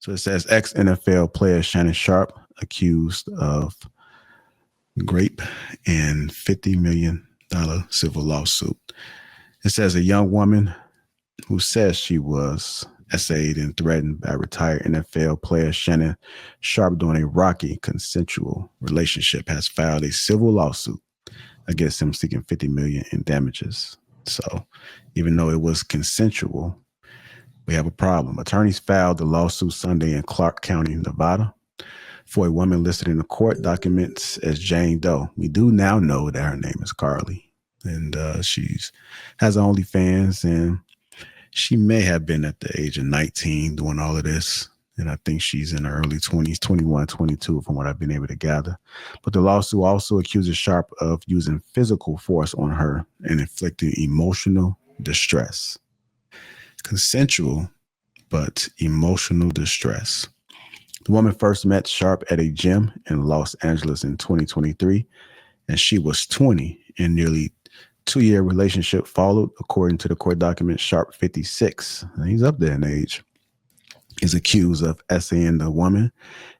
So it says ex-NFL player Shannon Sharpe accused of rape and $50 million civil lawsuit. It says a young woman who says she was essayed and threatened by retired NFL player Shannon Sharpe during a rocky consensual relationship has filed a civil lawsuit against him seeking 50 million in damages. So even though it was consensual, we have a problem. Attorneys filed the lawsuit Sunday in Clark County, Nevada, for a woman listed in the court documents as Jane Doe. We do now know that her name is Carly, and she's has OnlyFans, and she may have been at the age of 19 doing all of this. And I think she's in her early 20s, 21, 22, from what I've been able to gather. But the lawsuit also accuses Sharpe of using physical force on her and inflicting emotional distress. Consensual, but emotional distress. The woman first met Sharpe at a gym in Los Angeles in 2023, and she was 20. And nearly 2-year relationship followed, according to the court document. Sharpe, 56, and he's up there in age, is accused of essaying the woman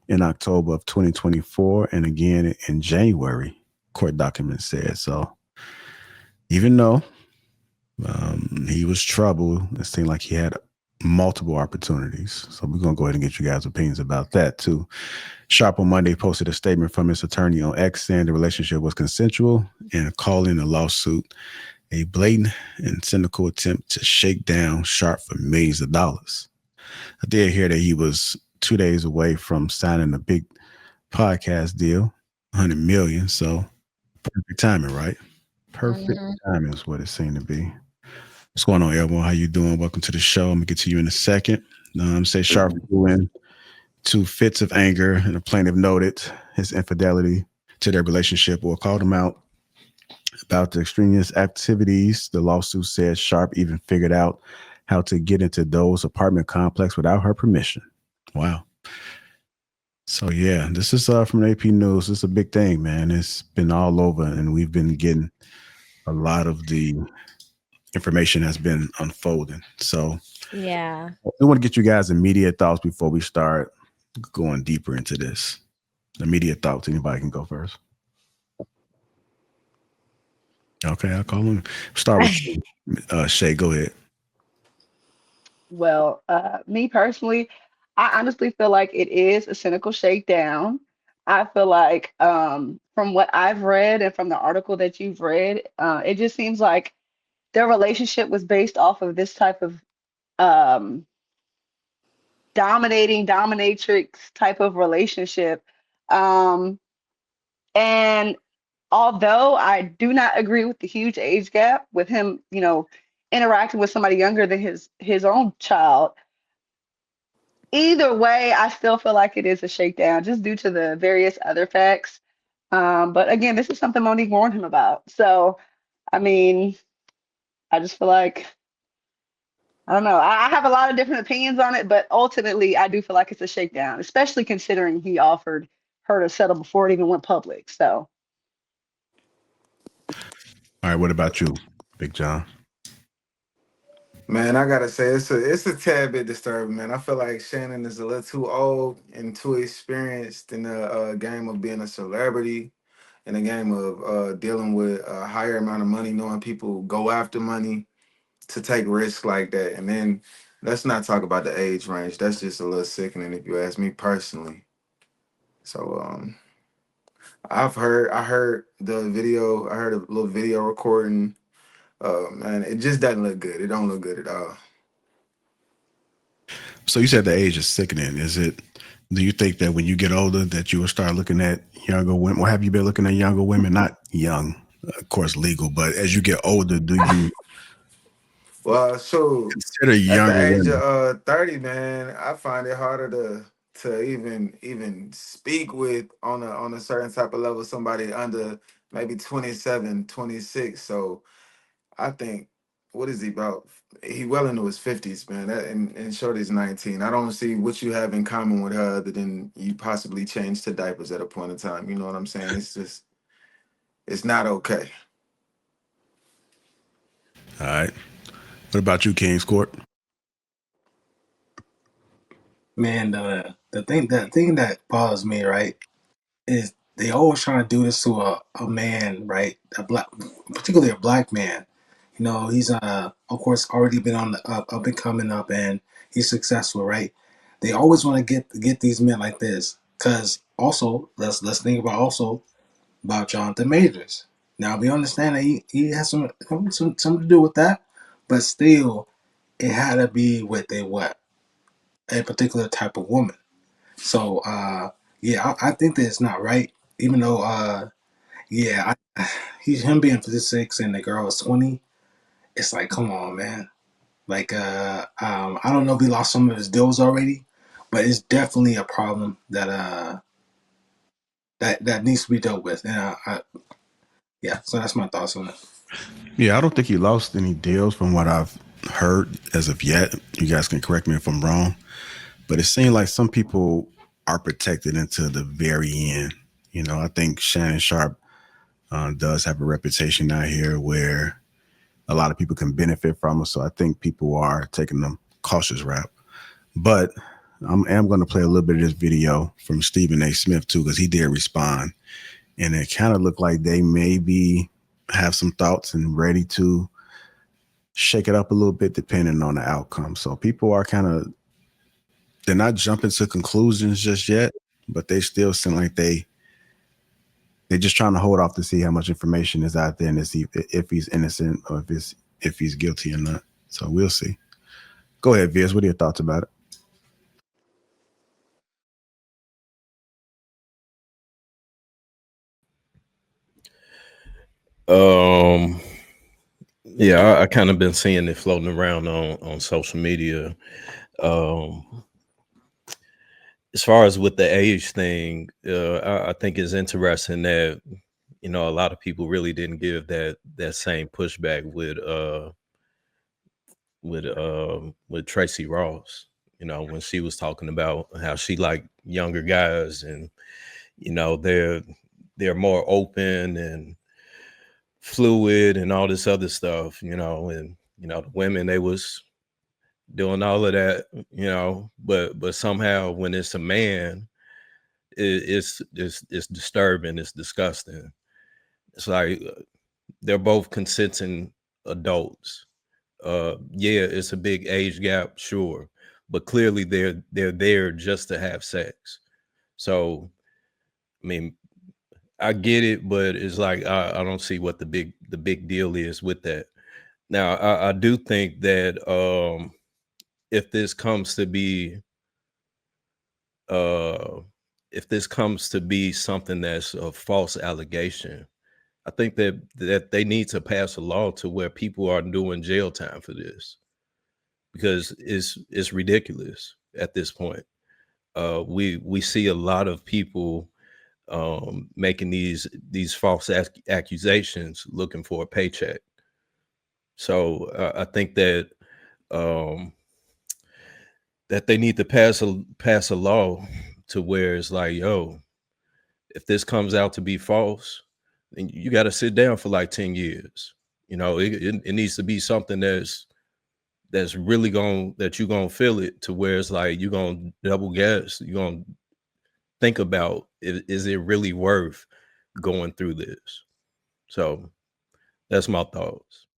in October of 2024 and again in January, court documents said. So even though he was troubled, it seemed like he had multiple opportunities. So we're going to go ahead and get you guys' opinions about that too. Sharpe on Monday posted a statement from his attorney on X saying the relationship was consensual and calling the lawsuit a blatant and cynical attempt to shake down Sharpe for millions of dollars. I did hear that he was 2 days away from signing a big podcast deal, 100 million. So perfect timing, right? Perfect timing is what it seemed to be. What's going on, everyone? How you doing? Welcome to the show. I'm gonna get to you in a second. Say Sharpe in to fits of anger, and the plaintiff noted his infidelity to their relationship or called him out about the extraneous activities. The lawsuit said Sharpe even figured out how to get into Doe's apartment complex without her permission. Wow. So yeah, this is from AP News. This is a big thing, man. It's been all over, and we've been getting a lot of the information has been unfolding. So yeah, we want to get you guys immediate thoughts before we start going deeper into this. Immediate thoughts. Anybody can go first. Okay, I'll call him. Start with you. Shay, go ahead. Well, me personally, I honestly feel like it is a cynical shakedown. I feel like from what I've read and from the article that you've read, it just seems like their relationship was based off of this type of um, dominatrix type of relationship. Um, and although I do not agree with the huge age gap with him, interacting with somebody younger than his own child, either way, I still feel like it is a shakedown just due to the various other facts. But again, this is something Monique warned him about. So, I mean, I just feel like, I don't know. I have a lot of different opinions on it, but ultimately, I do feel like it's a shakedown, especially considering he offered her to settle before it even went public. So, All right, what about you, Big John? Man, I gotta say it's a tad bit disturbing, man. I feel like Shannon is a little too old and too experienced in the game of being a celebrity, in the game of dealing with a higher amount of money, knowing people go after money to take risks like that. And then let's not talk about the age range. That's just a little sickening if you ask me personally. So I heard the video, I heard a little video recording. Man, it just doesn't look good. It don't look good at all. So you said the age is sickening. Is it? Do you think that when you get older, that you will start looking at younger women? Or have you been looking at younger women? Not young, of course, legal, but as you get older, do you Well, so consider at the younger age women? of 30, man, I find it harder to even speak with on a certain type of level somebody under maybe 27, 26. So I think what is he about? He well into his 50s, man. And Shorty's 19. I don't see what you have in common with her other than you possibly changed to diapers at a point in time. You know what I'm saying? It's not okay. All right. What about you, King's Court? Man, the thing that bothers me, right, is they always trying to do this to a man, right? A black, particularly a black man. You know, he's of course already been on the up and coming up, and he's successful, right? They always want to get these men like this, because also let's think about also about Jonathan Majors. Now we understand that he has something to do with that, but still, it had to be with a particular type of woman. So yeah, I think that it's not right. Even though yeah, he's him being 56 and the girl is 20. It's like, come on, man. Like I don't know if he lost some of his deals already, but it's definitely a problem that that needs to be dealt with. And yeah, so that's my thoughts on it. Yeah, I don't think he lost any deals from what I've heard as of yet. You guys can correct me if I'm wrong, but it seems like some people are protected until the very end. You know, I think Shannon Sharpe does have a reputation out here where a lot of people can benefit from it. So I think people are taking the cautious route. But am going to play a little bit of this video from Stephen A. Smith too, because he did respond, and it kind of looked like they maybe have some thoughts and ready to shake it up a little bit depending on the outcome. So people are they're not jumping to conclusions just yet, but they still seem like they're just trying to hold off to see how much information is out there and to see if he's innocent or if he's guilty or not. So we'll see. Go ahead, Viz. What are your thoughts about it? Yeah, I kind of been seeing it floating around on social media. As far as with the age thing, I think it's interesting that a lot of people really didn't give that same pushback with Tracy Ross. When she was talking about how she liked younger guys, and they're more open and fluid and all this other stuff, and the women, they was doing all of that, but somehow when it's a man, it's disturbing, it's disgusting. It's like they're both consenting adults. Yeah, it's a big age gap, sure, but clearly they're there just to have sex. So I mean, I get it, but it's like I don't see what the big deal is with that. Now, I do think that if this comes to be uh, if this comes to be something that's a false allegation, I think that they need to pass a law to where people are doing jail time for this, because it's ridiculous at this point. We see a lot of people making these false accusations looking for a paycheck. So I think um, that they need to pass a law to where it's like, yo, if this comes out to be false, then you got to sit down for like 10 years. It needs to be something that's really that you're gonna feel it, to where it's like you're gonna double guess, you're gonna think about, is it really worth going through this? So that's my thoughts.